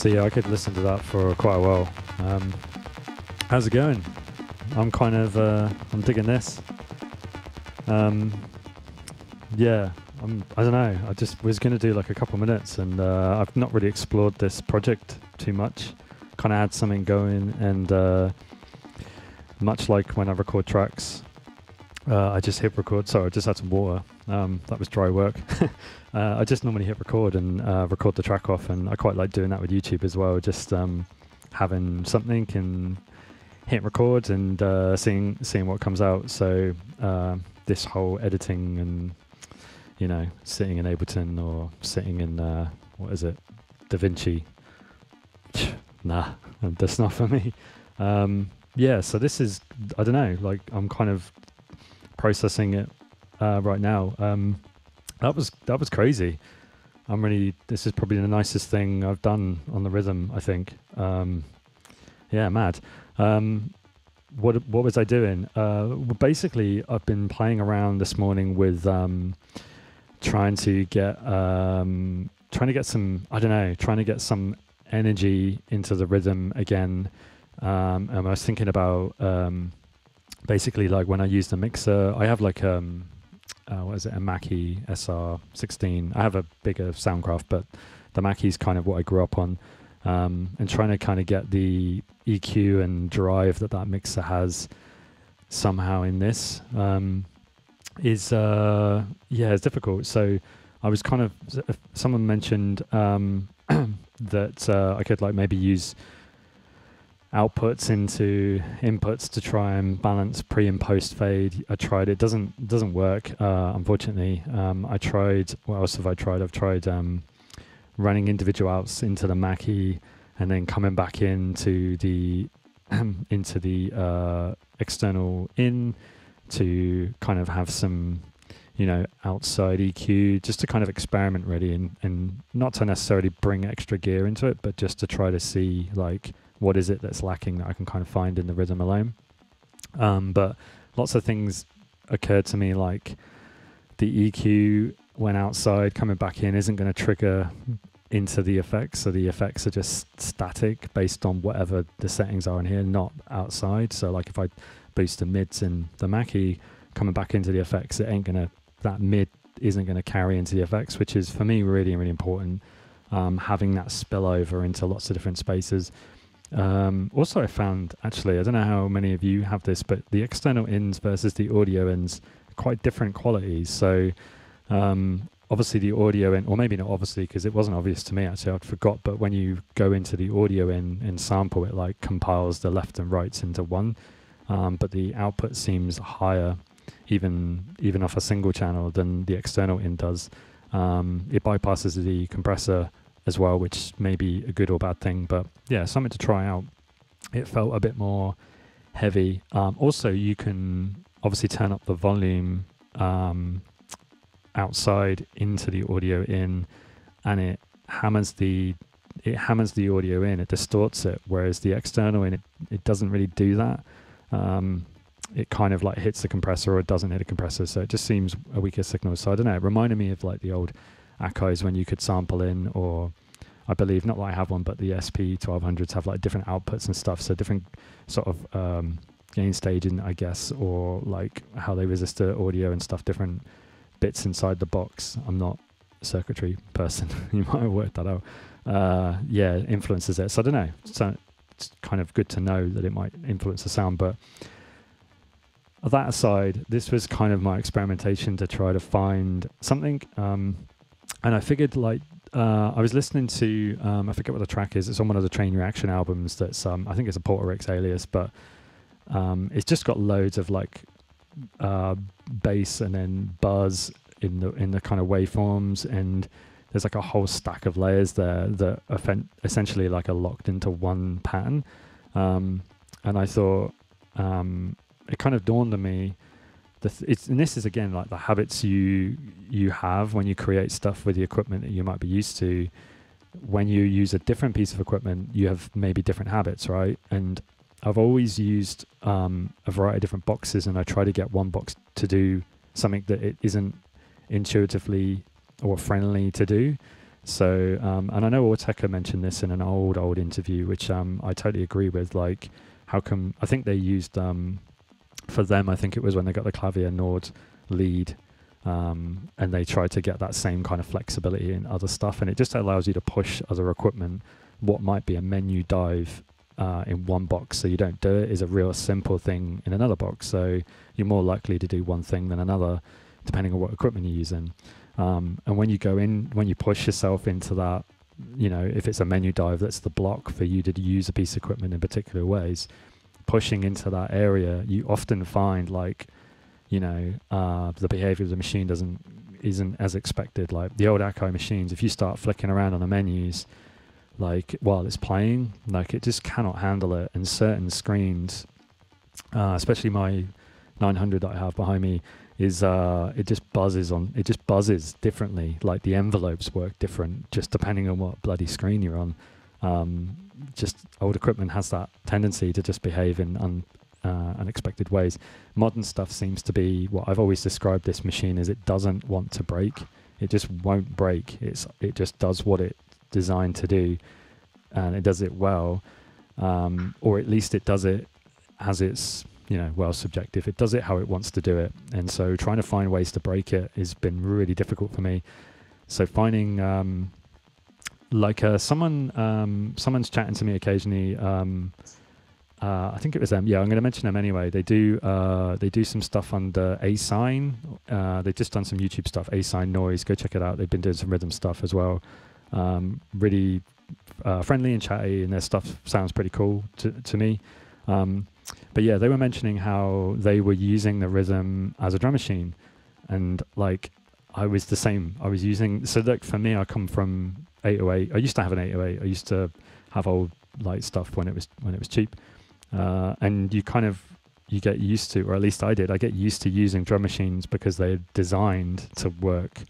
So yeah, I could listen to that for quite a while. How's it going? I'm kind of I'm digging this. Yeah, I don't know. I just was going to do like a couple minutes, and I've not really explored this project too much. Kind of had something going, and much like when I record tracks, I just hit record. Sorry, I just had some water. That was dry work. I just normally hit record and record the track off, and I quite like doing that with YouTube as well. Just having something and hit record and seeing what comes out. So this whole editing and, you know, sitting in Ableton or sitting in what is it, DaVinci? Nah, that's not for me. Yeah, so this is, I don't know, like I'm kind of processing it right now. That was crazy. This is probably the nicest thing I've done on the Rytm, I think. Yeah, mad. What was I doing? Well, basically, I've been playing around this morning with trying to get some energy into the rhythm again. And I was thinking about basically like when I use the mixer, I have like what is it, a MKII SR16. I have a bigger Soundcraft, but the MKII is kind of what I grew up on. And trying to kind of get the EQ and drive that mixer has somehow in this is it's difficult. So I was kind of, someone mentioned that I could like maybe use outputs into inputs to try and balance pre and post fade. I tried it, doesn't work, unfortunately. I tried, what else have I tried? I've tried running individual outs into the MKII and then coming back into the external in to kind of have some, you know, outside EQ, just to kind of experiment really, and not to necessarily bring extra gear into it, but just to try to see like what is it that's lacking that I can kind of find in the rhythm alone. But lots of things occurred to me, like the EQ when outside coming back in isn't going to trigger into the effects, so the effects are just static based on whatever the settings are in here, not outside. So like if I boost the mids in the MKII coming back into the effects, that mid isn't going to carry into the effects, which is for me really, really important, having that spillover into lots of different spaces. Also I found, actually, I don't know how many of you have this, but the external ins versus the audio ins are quite different qualities. So obviously the audio in, or maybe not obviously because it wasn't obvious to me actually, I forgot, but when you go into the audio in and sample, it like compiles the left and rights into one, but the output seems higher even off a single channel than the external in does. It bypasses the compressor as well, which may be a good or bad thing, but yeah, something to try out. It felt a bit more heavy. Also, you can obviously turn up the volume outside into the audio in, and it hammers the audio in, it distorts it, whereas the external in, it doesn't really do that. It kind of like hits the compressor or it doesn't hit a compressor, so it just seems a weaker signal. So I don't know, it reminded me of like the old Akai's when you could sample in, or I believe, not that I have one, but the SP1200s have like different outputs and stuff, so different sort of gain staging, I guess, or like how they resist the audio and stuff, different bits inside the box. I'm not a circuitry person. You might have worked that out. Yeah, influences it. So I don't know. So it's kind of good to know that it might influence the sound. But that aside, this was kind of my experimentation to try to find something. And I figured like, I was listening to, I forget what the track is. It's on one of the Train Reaction albums that's, I think it's a Porterix alias, but it's just got loads of like bass and then buzz in the kind of waveforms, and there's like a whole stack of layers there that essentially like are locked into one pattern. And I thought, it kind of dawned on me, and this is again like the habits you have when you create stuff with the equipment that you might be used to. When you use a different piece of equipment, you have maybe different habits, right? And I've always used a variety of different boxes, and I try to get one box to do something that it isn't intuitively or friendly to do. So, and I know Orteca mentioned this in an old interview, which I totally agree with. Like, how come? I think they used for them. I think it was when they got the Clavier Nord lead, and they tried to get that same kind of flexibility in other stuff, and it just allows you to push other equipment. What might be a menu dive in one box, so you don't do it, is a real simple thing in another box. So you're more likely to do one thing than another, depending on what equipment you're using. And when you go in, when you push yourself into that, you know, if it's a menu dive, that's the block for you to use a piece of equipment in particular ways. Pushing into that area, you often find, like, you know, the behavior of the machine isn't as expected. Like the old Akai machines, if you start flicking around on the menus, like while it's playing, like it just cannot handle it. And certain screens, especially my 900 that I have behind me, is it just buzzes differently. Like the envelopes work different just depending on what bloody screen you're on. Just old equipment has that tendency to just behave in unexpected ways. Modern stuff seems to be what I've always described this machine as: it doesn't want to break. It just won't break. It just does what it's designed to do, and it does it well, or at least it does it as it's, you know, well, subjective. It does it how it wants to do it, and so trying to find ways to break it has been really difficult for me. So finding someone's chatting to me occasionally. I think it was them. Yeah, I'm going to mention them anyway. They do some stuff under Asign. They've just done some YouTube stuff. Asign Noise. Go check it out. They've been doing some rhythm stuff as well. Really friendly and chatty, and their stuff sounds pretty cool to me. But yeah, they were mentioning how they were using the Rytm as a drum machine, and like I was the same. I was using, so look, for me, I come from 808. I used to have an 808. I used to have old light stuff when it was cheap, and you get used to, or at least I did. I get used to using drum machines because they're designed to work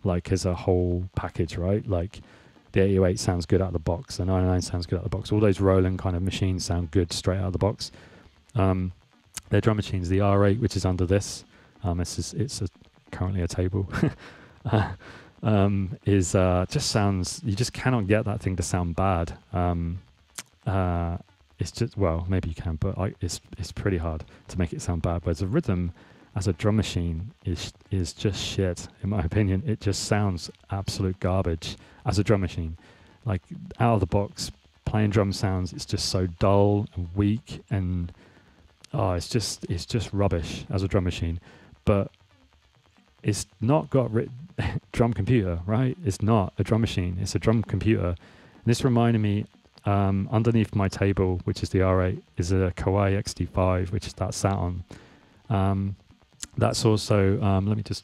like as a whole package, right? Like the 808 sounds good out of the box, the 909 sounds good out of the box. All those Roland kind of machines sound good straight out of the box. Their drum machines, the R8, which is under this, currently a table, just sounds, you just cannot get that thing to sound bad. It's just, well, maybe you can, but it's pretty hard to make it sound bad. Whereas a Rytm as a drum machine is just shit, in my opinion. It just sounds absolute garbage as a drum machine. Like out of the box, playing drum sounds, it's just so dull and weak, and it's just rubbish as a drum machine. But it's not got drum computer, right? It's not a drum machine, it's a drum computer. And this reminded me, underneath my table, which is the R8, is a MKII XT5, which is that sat on. That's also, let me just,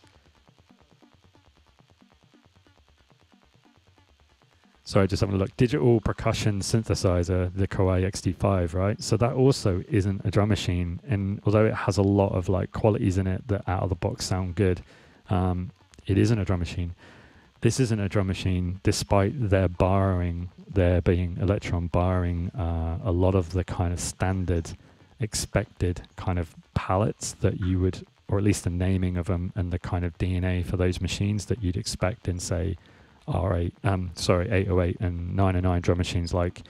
sorry, just having a look. Digital percussion synthesizer, the MKII XT5, right? So that also isn't a drum machine. And although it has a lot of like qualities in it that out of the box sound good, it isn't a drum machine. This isn't a drum machine, despite their being Elektron borrowing a lot of the kind of standard expected kind of palettes that you would, or at least the naming of them and the kind of DNA for those machines that you'd expect in, say, 808 and 909 drum machines. Like,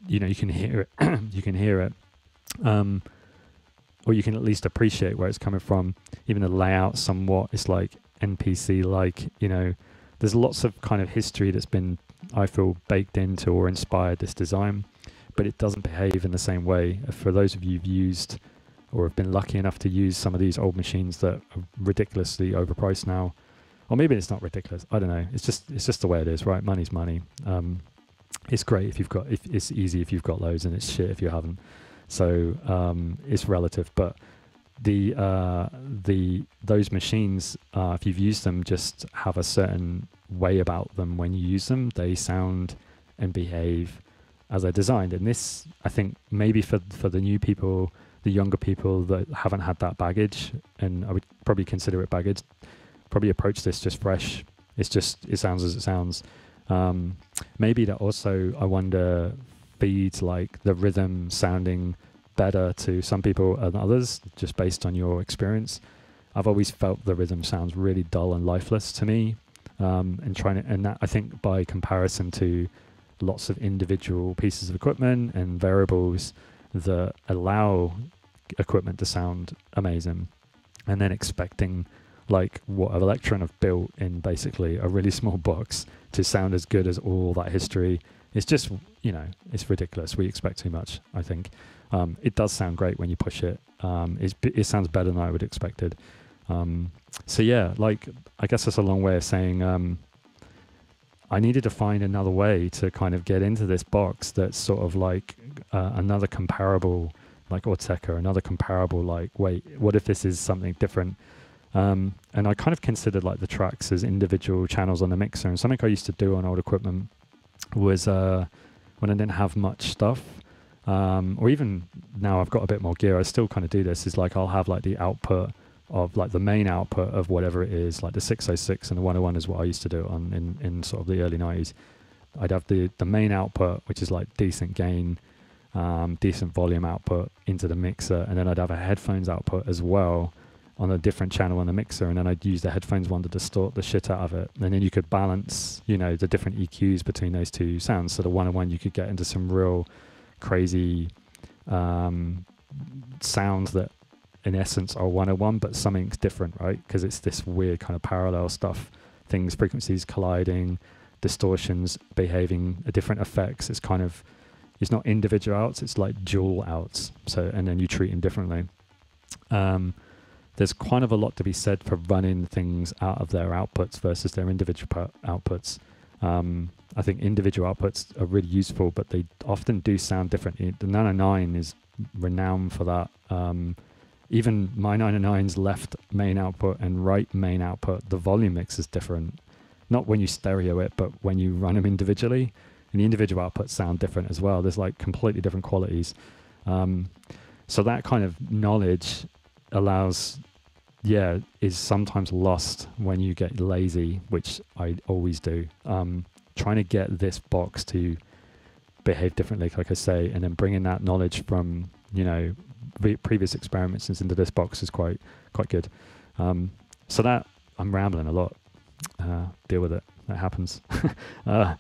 you know, you can hear it, you can hear it, or you can at least appreciate where it's coming from. Even the layout somewhat, it's like NPC, like, you know, there's lots of kind of history that's been, I feel, baked into or inspired this design, but it doesn't behave in the same way. For those of you who've used or have been lucky enough to use some of these old machines that are ridiculously overpriced now, or maybe it's not ridiculous, I don't know. It's just the way it is, right? Money's money. It's great if it's easy if you've got loads, and it's shit if you haven't. So it's relative, but those machines, if you've used them, just have a certain way about them. When you use them, they sound and behave as they're designed. And this, I think, maybe for the new people, the younger people that haven't had that baggage, and I would probably consider it baggage, probably approach this just fresh. It sounds as it sounds. Maybe that also, I wonder, feeds like the rhythm sounding better to some people than others, just based on your experience. I've always felt the rhythm sounds really dull and lifeless to me. and that, I think, by comparison to lots of individual pieces of equipment and variables that allow equipment to sound amazing, and then expecting like what Elektron have built in basically a really small box to sound as good as all that history, it's just, you know, it's ridiculous. We expect too much, I think. It does sound great when you push it. It sounds better than I would expected. So yeah, like, I guess that's a long way of saying I needed to find another way to kind of get into this box that's sort of like another comparable, like Orteca, another comparable, like, wait, what if this is something different? And I kind of considered like the tracks as individual channels on the mixer. And something I used to do on old equipment was when I didn't have much stuff, or even now I've got a bit more gear, I still kind of do this, is like I'll have like the output of like the main output of whatever it is, like the 606 and the 101 is what I used to do on in sort of the early 90s. I'd have the main output, which is like decent gain, decent volume output into the mixer, and then I'd have a headphones output as well on a different channel on the mixer, and then I'd use the headphones one to distort the shit out of it, and then you could balance, you know, the different EQs between those two sounds. So the 101, you could get into some real crazy sounds that in essence are 101, but something's different, right? Because it's this weird kind of parallel stuff, things, frequencies colliding, distortions behaving at different effects. It's kind of, it's not individual outs, it's like dual outs. So, and then you treat them differently. There's kind of a lot to be said for running things out of their outputs versus their individual outputs. I think individual outputs are really useful, but they often do sound different. The 909 is renowned for that. Even my 909's left main output and right main output, the volume mix is different. Not when you stereo it, but when you run them individually. And the individual outputs sound different as well. There's like completely different qualities. So that kind of knowledge allows, is sometimes lost when you get lazy, which I always do. Trying to get this box to behave differently, like I say, and then bringing that knowledge from, you know, previous experiments into this box is quite good. So that, I'm rambling a lot. Deal with it. That happens. What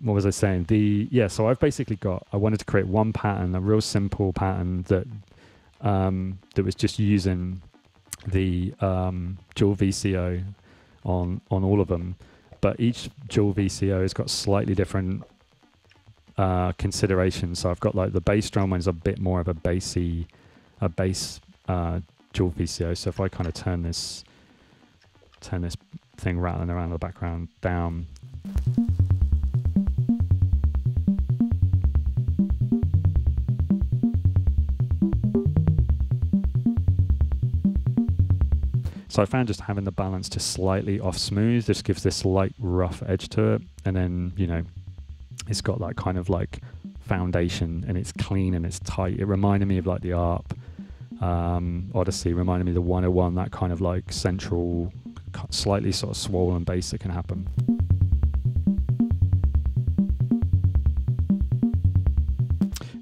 was I saying? So I've basically I wanted to create one pattern, a real simple pattern that was just using the dual VCO on all of them, but each dual VCO has got slightly different considerations. So I've got like the bass drum one is a bit more of a bass dual VCO. So if I kind of turn this thing rattling around in the background down, so I found just having the balance just slightly off smooth just gives this light rough edge to it, and then, you know, it's got that kind of like foundation, and it's clean and it's tight. It reminded me of like the ARP Odyssey, reminded me of the 101, that kind of like central, slightly sort of swollen bass that can happen.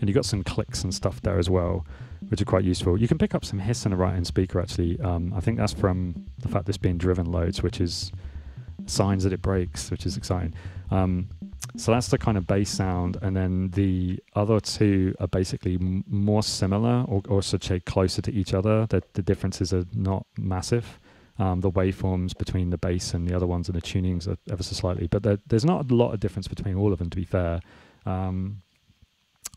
And you got some clicks and stuff there as well, which are quite useful. You can pick up some hiss in a right-hand speaker, actually. I think that's from the fact that it's being driven loads, which is signs that it breaks, which is exciting. So that's the kind of bass sound, and then the other two are basically more similar, or such closer to each other. The differences are not massive. The waveforms between the bass and the other ones and the tunings are ever so slightly, but there's not a lot of difference between all of them, to be fair.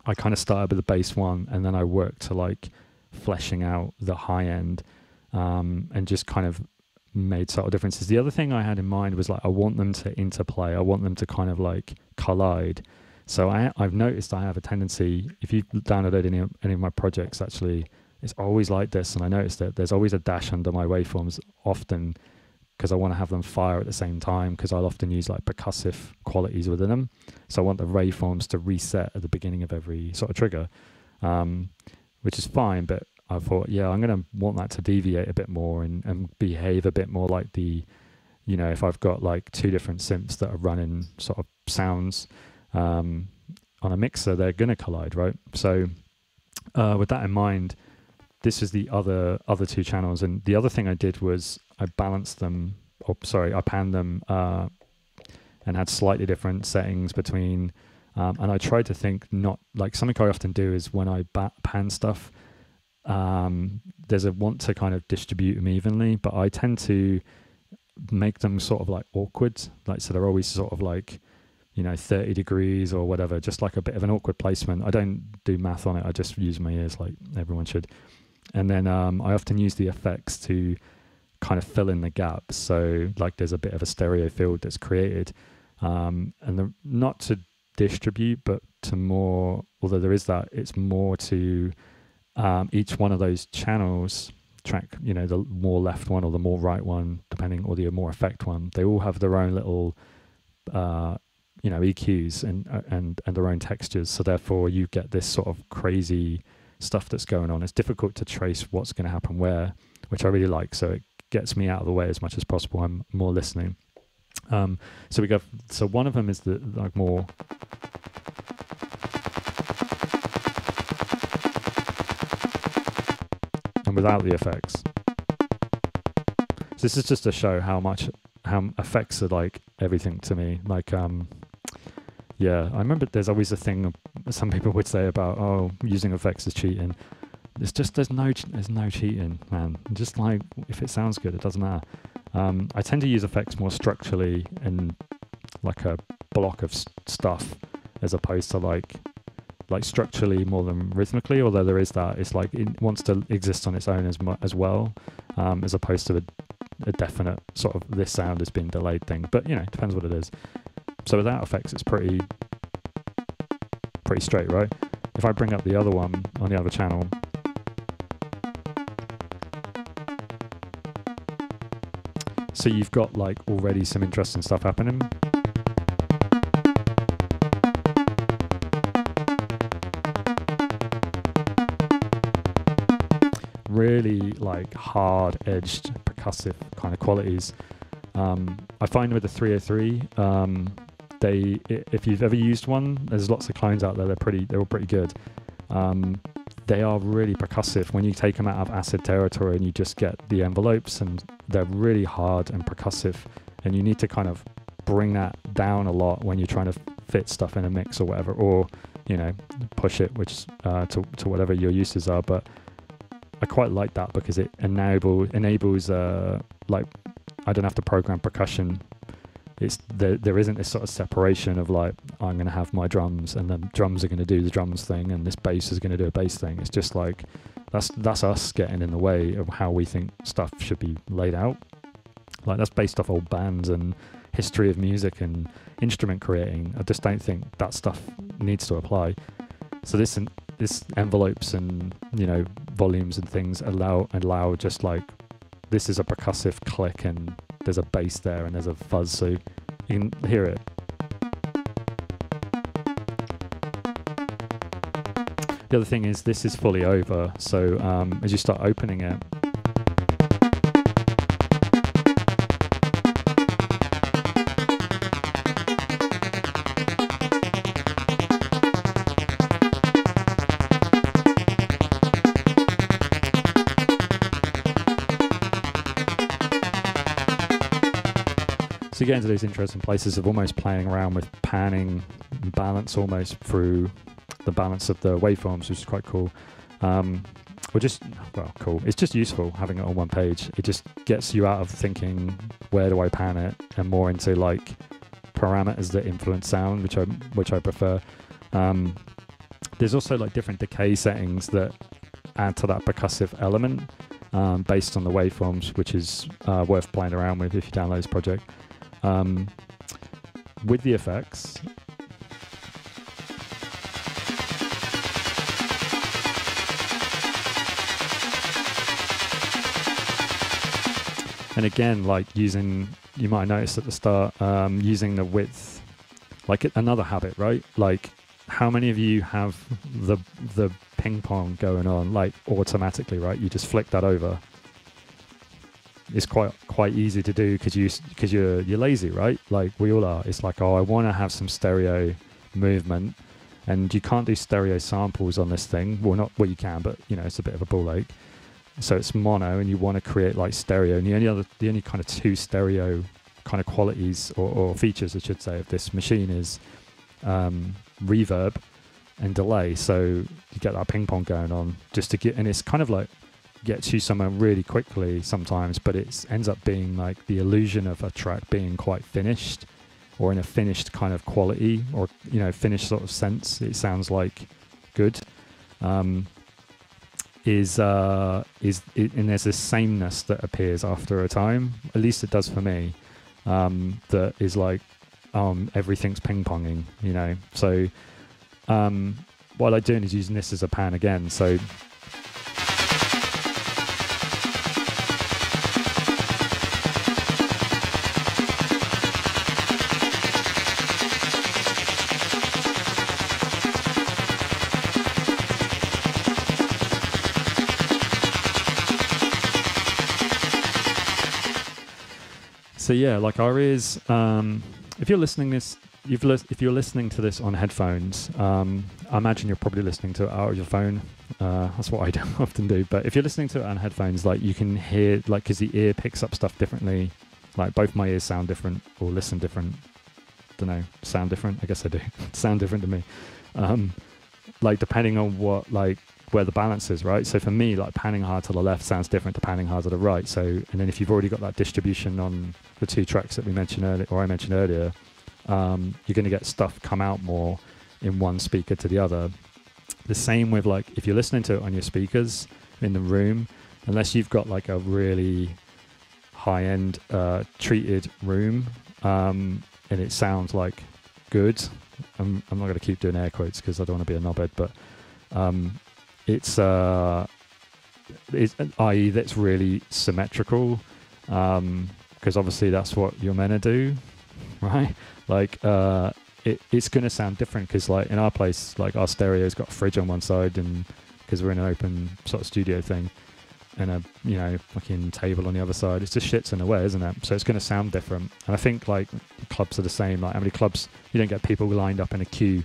I kind of started with the bass one, and then I worked to like fleshing out the high end, and just kind of made subtle differences. The other thing I had in mind was like, I want them to interplay. I want them to kind of like collide. So I've noticed I have a tendency, if you downloaded any of my projects, actually, it's always like this. And I noticed that there's always a dash under my waveforms, often because I want to have them fire at the same time, because I'll often use like percussive qualities within them. So I want the waveforms to reset at the beginning of every sort of trigger, which is fine, but I thought, I'm going to want that to deviate a bit more and behave a bit more like the, you know, if I've got like two different synths that are running sort of sounds on a mixer, they're going to collide, right? So with that in mind, this is the other two channels. And the other thing I did was I balanced them I panned them and had slightly different settings between. And I tried to think, not like something I often do is when I pan stuff, there's a want to kind of distribute them evenly, but I tend to make them sort of like awkward, like so they're always sort of like, 30 degrees or whatever, just like a bit of an awkward placement. I don't do math on it, I just use my ears like everyone should. And then I often use the effects to kind of fill in the gaps, so like there's a bit of a stereo field that's created, and not to distribute, but to more, although there is that, it's more to each one of those channels track, the more left one or the more right one, depending, or the more effect one, they all have their own little EQs and their own textures, so therefore you get this sort of crazy stuff that's going on. It's difficult to trace what's going to happen where, which I really like, so it gets me out of the way as much as possible. I'm more listening. So one of them is the like more and without the effects. So this is just to show how effects are like everything to me. Like yeah, I remember there's always a thing some people would say about, oh, using effects is cheating. It's just there's no cheating, man. Just like if it sounds good, it doesn't matter. I tend to use effects more structurally and like a block of stuff, as opposed to like structurally more than rhythmically. Although there is that, it's like it wants to exist on its own as well, as opposed to a definite sort of this sound has been delayed thing. But it depends what it is. So without effects, it's pretty straight, right? If I bring up the other one on the other channel. So you've got like already some interesting stuff happening. Really like hard-edged percussive kind of qualities. I find with the 303, if you've ever used one, there's lots of clones out there. They're all pretty good. They are really percussive when you take them out of acid territory and you just get the envelopes, and they're really hard and percussive, and you need to kind of bring that down a lot when you're trying to fit stuff in a mix or whatever, or push it to whatever your uses are. But I quite like that because it enables like I don't have to program percussion. There isn't this sort of separation of like, I'm going to have my drums and the drums are going to do the drums thing and this bass is going to do a bass thing. It's just like that's us getting in the way of how we think stuff should be laid out. Like that's based off old bands and history of music and instrument creating. I just don't think that stuff needs to apply. So this envelopes and volumes and things allow just like, this is a percussive click and there's a bass there and there's a fuzz, so you can hear it. The other thing is this is fully over, so as you start opening it, so you get into these interesting places of almost playing around with panning and balance almost through the balance of the waveforms, which is quite cool. Cool. It's just useful having it on one page. It just gets you out of thinking, where do I pan it, and more into like parameters that influence sound, which I prefer. There's also like different decay settings that add to that percussive element based on the waveforms, which is worth playing around with if you download this project. With the effects, and again, like you might notice at the start, using the width, like another habit, right? Like how many of you have the ping pong going on like automatically, right? You just flick that over. It's quite easy to do because you're lazy, right? Like we all are. It's like, oh, I want to have some stereo movement, and you can't do stereo samples on this thing. Well, you can, but it's a bit of a ball ache. so it's mono, and you want to create like stereo. And the only kind of two stereo kind of qualities or features, I should say, of this machine is reverb and delay. So you get that ping pong going on just to get, and it's kind of like gets you somewhere really quickly sometimes, but it ends up being like the illusion of a track being quite finished, or in a finished kind of quality, or finished sort of sense. It sounds like good. And there's this sameness that appears after a time, at least it does for me, that is like everything's ping-ponging, so what I like doing is using this as a pan again. So yeah, like our ears, if you're listening to this on headphones, I imagine you're probably listening to it out of your phone. That's what I often do. But if you're listening to it on headphones, like you can hear, like, because the ear picks up stuff differently. Like both my ears sound different or listen different. Don't know, sound different. I guess they do sound different to me. Like depending on what, like where the balance is, right? So for me, like panning hard to the left sounds different to panning hard to the right. So, and then if you've already got that distribution on the two tracks that we mentioned earlier, or I mentioned earlier, you're going to get stuff come out more in one speaker to the other. The same with like if you're listening to it on your speakers in the room, unless you've got like a really high-end treated room, and it sounds like good. I'm not going to keep doing air quotes because I don't want to be a knobhead, but it's i.e. that's really symmetrical, because obviously that's what you're meant to do, right? Like it's going to sound different because like in our place, like our stereo's got a fridge on one side, and because we're in an open sort of studio thing, and a fucking table on the other side, it's just shits in the way, isn't it? So it's going to sound different. And I think like clubs are the same. Like how many clubs you don't get people lined up in a queue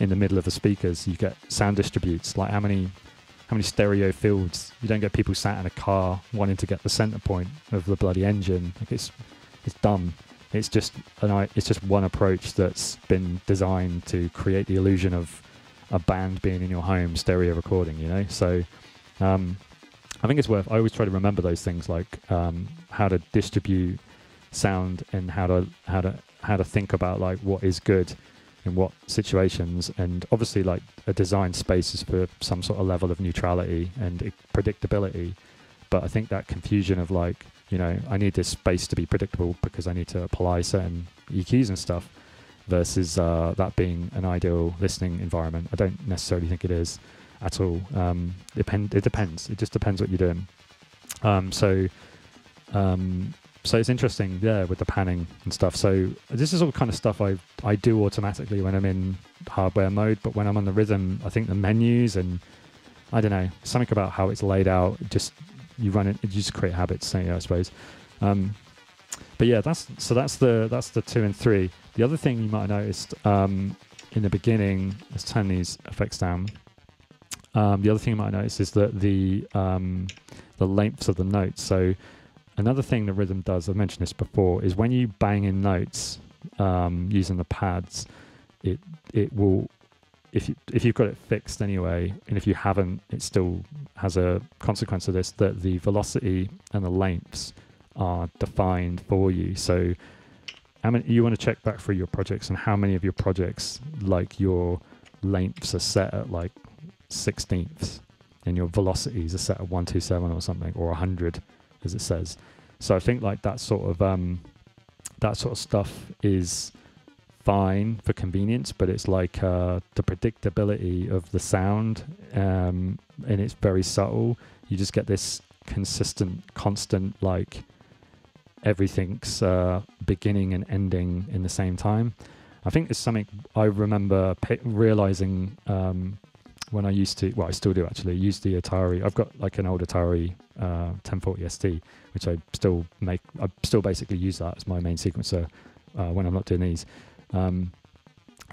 in the middle of the speakers. You get sound distributes. Like how many stereo fields. You don't get people sat in a car wanting to get the center point of the bloody engine. Like it's dumb. It's just one approach that's been designed to create the illusion of a band being in your home stereo recording. So I think it's I always try to remember those things, like how to distribute sound and how to think about like what is good in what situations, and obviously like a design space is for some sort of level of neutrality and predictability. But I think that confusion of like, I need this space to be predictable because I need to apply certain EQs and stuff, versus that being an ideal listening environment. I don't necessarily think it is at all. It depends. It just depends what you're doing. So it's interesting, yeah, with the panning and stuff. So this is all kind of stuff I do automatically when I'm in hardware mode, but when I'm on the Rytm, I think the menus and I don't know, something about how it's laid out, you just create habits, don't you, I suppose. But yeah, that's the 2 and 3. The other thing you might have noticed in the beginning, let's turn these effects down. The other thing you might notice is that the lengths of the notes. So another thing the Rytm does, I've mentioned this before, is when you bang in notes using the pads, it will, if you've got it fixed anyway, and if you haven't, it still has a consequence of this, that the velocity and the lengths are defined for you. So you want to check back through your projects and how many of your projects, like your lengths are set at like 16ths and your velocities are set at 127 or something, or 100 as it says. So I think like that sort of stuff is fine for convenience, but it's like the predictability of the sound, and it's very subtle. You just get this constant, like everything's beginning and ending in the same time. I think it's something I remember realizing when I used to, well, I still do actually, use the Atari. I've got like an old Atari 1040 ST, which I still basically use that as my main sequencer when I'm not doing these. And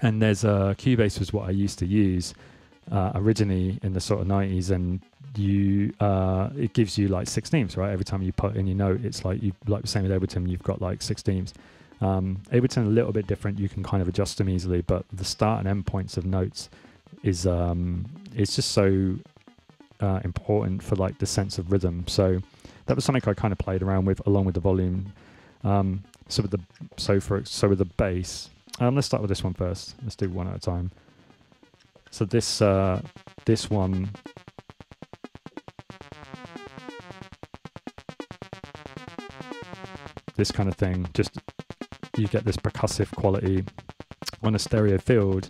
there's Cubase was what I used to use originally in the sort of 90s, and it gives you like 16ths, right? Every time you put in your note, it's like you like the same with Ableton, you've got like 16ths. Ableton a little bit different, you can kind of adjust them easily, but the start and end points of notes is it's just so important for like the sense of rhythm. So that was something I kind of played around with along with the volume. So with the bass, let's start with this one first. Let's do one at a time. So this one, this kind of thing, just you get this percussive quality on a stereo field.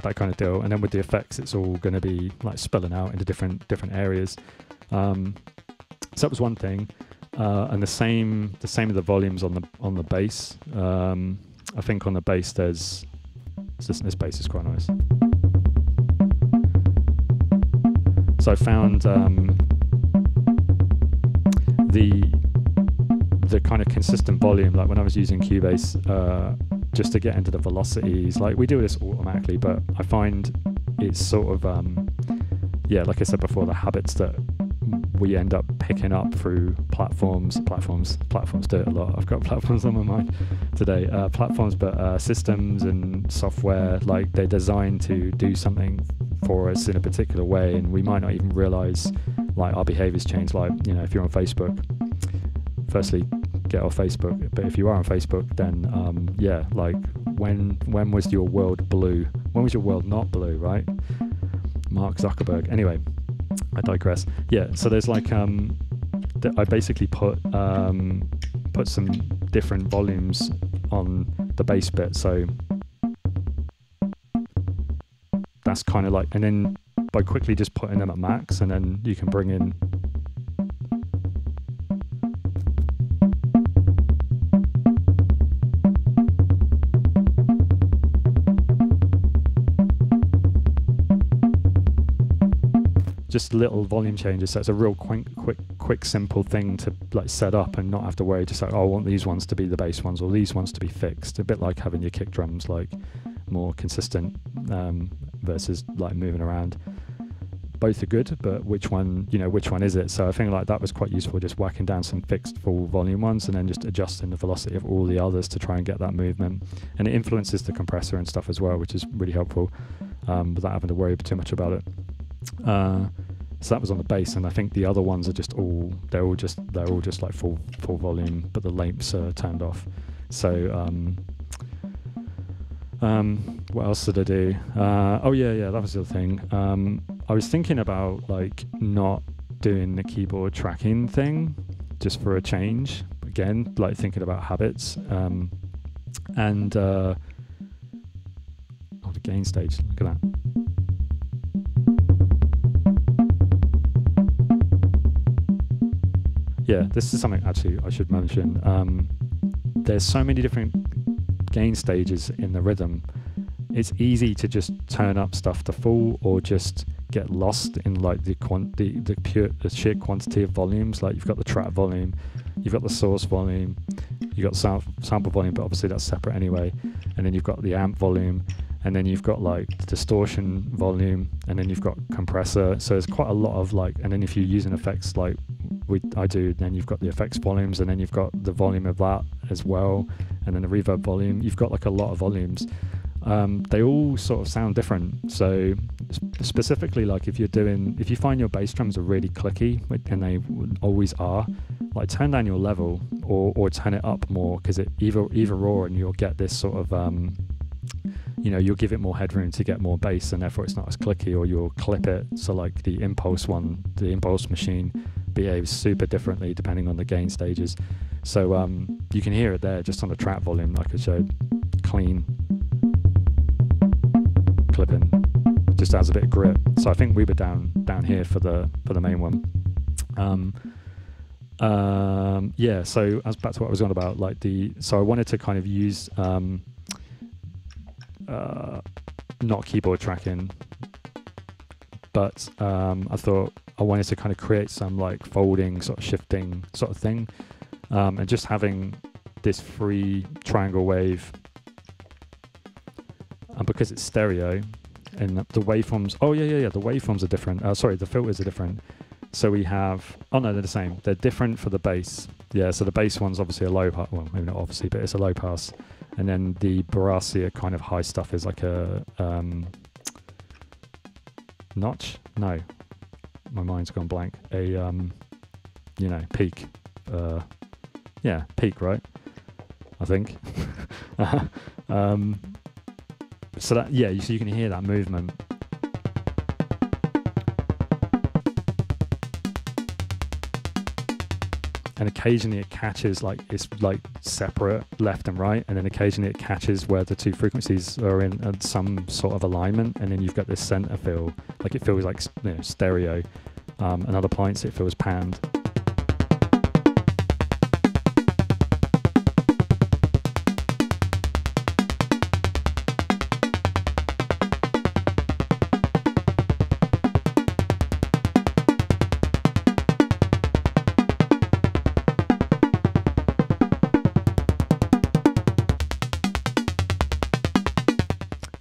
That kind of deal, and then with the effects, it's all going to be like spilling out into different areas. So that was one thing, and the same with the volumes on the bass. I think on the bass this bass is quite nice. So I found the kind of consistent volume, like when I was using Cubase. Just to get into the velocities, like we do this automatically, but I find it's sort of yeah, like I said before, the habits that we end up picking up through platforms do it a lot. I've got platforms on my mind today, platforms, but systems and software, like they're designed to do something for us in a particular way, and we might not even realize like our behaviors change. Like, you know, if you're on Facebook, firstly, get off Facebook, but if you are on Facebook, then yeah, like when was your world blue? When was your world not blue, right? Mark Zuckerberg. Anyway, I digress. Yeah, so there's like I basically put some different volumes on the bass bit, so that's kind of like, and then by quickly just putting them at max, and then you can bring in just little volume changes. So it's a real quick, simple thing to like set up and not have to worry. Just like, oh, I want these ones to be the bass ones or these ones to be fixed. A bit like having your kick drums like more consistent versus like moving around. Both are good, but which one is it? So I think like that was quite useful, just whacking down some fixed full volume ones and then just adjusting the velocity of all the others to try and get that movement. And it influences the compressor and stuff as well, which is really helpful, without having to worry too much about it. So that was on the bass, and I think the other ones are just they're all just like full volume, but the lengths are turned off. So what else did I do? Oh yeah, that was the other thing. I was thinking about like not doing the keyboard tracking thing just for a change. Again, like thinking about habits. And the gain stage. Look at that. Yeah, this is something actually I should mention. There's so many different gain stages in the Rytm. It's easy to just turn up stuff to full or just get lost in like the sheer quantity of volumes. Like you've got the track volume, you've got the source volume, you've got sample volume, but obviously that's separate anyway. And then you've got the amp volume, and then you've got like the distortion volume, and then you've got compressor. So there's quite a lot of like, and then if you're using effects like I do, then you've got the effects volumes, and then you've got the volume of that as well, and then the reverb volume. You've got like a lot of volumes. They all sort of sound different. So specifically, like if you find your bass drums are really clicky, and they always are, like turn down your level or turn it up more, because it either or, and you'll get this sort of you'll give it more headroom to get more bass, and therefore it's not as clicky, or you'll clip it. So like the impulse machine behaves super differently depending on the gain stages. So you can hear it there just on the track volume, like I showed. Clean clipping just adds a bit of grit. So I think we were down here for the main one. Yeah, so as back to what I was on about, like so I wanted to kind of use not keyboard tracking, but I thought I wanted to kind of create some like folding, sort of shifting sort of thing, and just having this free triangle wave because it's stereo, and the waveforms. Oh yeah. The waveforms are different. Sorry, the filters are different. So we have. Oh no, they're the same. They're different for the bass. Yeah. So the bass one's obviously a low pass. Well, maybe not obviously, but it's a low pass. And then the Barassia kind of high stuff is like a notch. No, my mind's gone blank. A peak. Yeah, peak, right? I think. So that, yeah, so you can hear that movement. And occasionally it catches, like it's like separate left and right, and then occasionally it catches where the two frequencies are in some sort of alignment, and then you've got this center feel, like it feels like stereo. And other points it feels panned.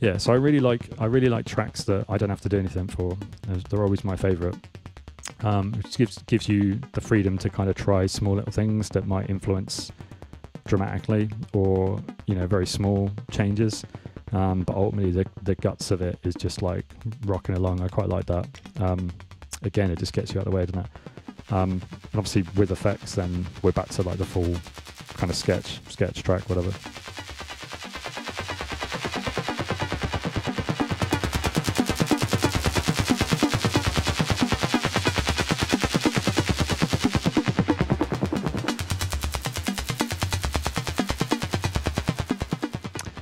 Yeah, so I really like tracks that I don't have to do anything for. They're always my favorite. Which gives you the freedom to kind of try small little things that might influence dramatically, or very small changes. But ultimately, the guts of it is just like rocking along. I quite like that. Again, it just gets you out of the way, doesn't it? And obviously, with effects, then we're back to like the full kind of sketch track, whatever.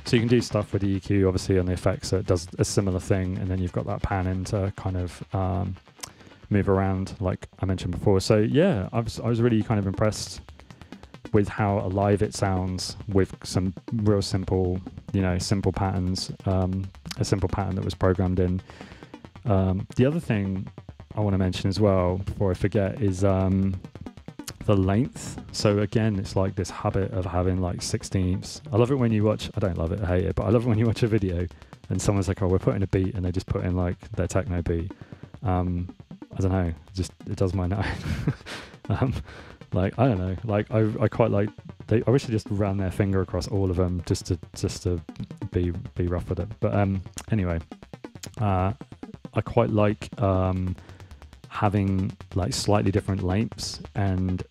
So you can do stuff with the EQ, obviously, on the effects that does a similar thing, and then you've got that pan in to kind of move around, like I mentioned before. So yeah, I was really kind of impressed with how alive it sounds with some real simple, simple patterns. A simple pattern that was programmed in. The other thing I want to mention as well, before I forget, is the length. So again, it's like this habit of having like 16ths. I love it when you watch, I don't love it, I hate it, but I love it when you watch a video and someone's like, oh, we're putting a beat, and they just put in like their techno beat. I don't know, it does my night. Like, I don't know, like I quite like, I wish they just ran their finger across all of them just to be rough with it. But anyway, I quite like having like slightly different lengths, and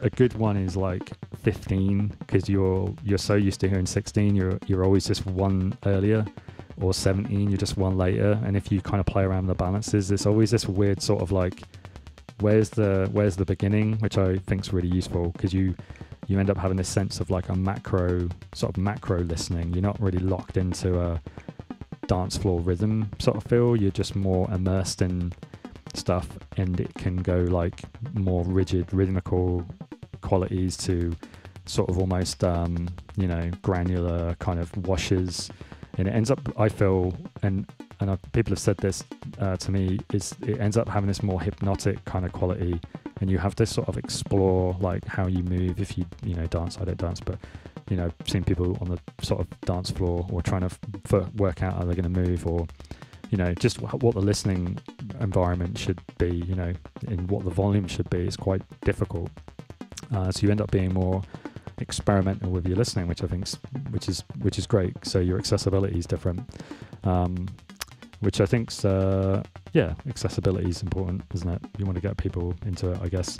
a good one is like 15, because you're so used to hearing 16, you're always just one earlier, or 17, you're just one later. And if you kind of play around with the balances, there's always this weird sort of like, where's the beginning, which I think is really useful, because you end up having this sense of like a macro listening. You're not really locked into a dance floor rhythm sort of feel, you're just more immersed in stuff, and it can go like more rigid rhythmical qualities to sort of almost granular kind of washes, and it ends up, I feel, and people have said this to me, is it ends up having this more hypnotic kind of quality, and you have to sort of explore like how you move. If you dance, I don't dance, but seeing people on the sort of dance floor, or trying to work out how they're going to move, or just what the listening environment should be, and what the volume should be, is quite difficult. So you end up being more experimental with your listening, which I think which is great. So your accessibility is different, which I think's accessibility is important, isn't it? You want to get people into it, I guess.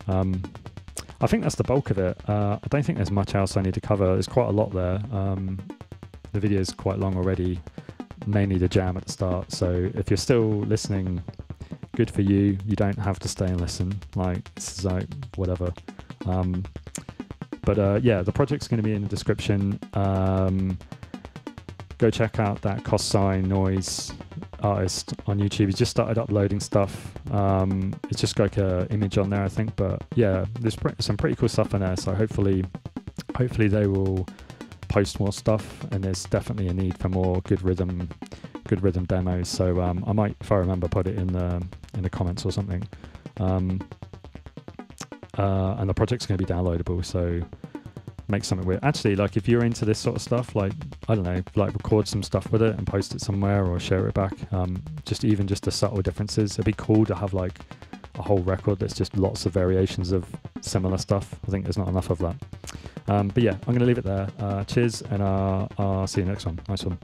I think that's the bulk of it. I don't think there's much else I need to cover. There's quite a lot there. The video is quite long already, mainly the jam at the start. So if you're still listening, good for you. You don't have to stay and listen. Like, this is like whatever. But the project's going to be in the description. Go check out that Cost Sign Noise artist on YouTube. He's just started uploading stuff. It's just like a image on there, I think. But yeah, there's some pretty cool stuff in there. So hopefully they will post more stuff. And there's definitely a need for more good rhythm demos. So I might, if I remember, put it in the comments or something. And the project's going to be downloadable. So make something weird. Actually, like if you're into this sort of stuff, like I don't know, like record some stuff with it and post it somewhere or share it back. Just the subtle differences. It'd be cool to have like a whole record that's just lots of variations of similar stuff. I think there's not enough of that. But yeah, I'm going to leave it there. Cheers, and I'll see you next one. Nice one.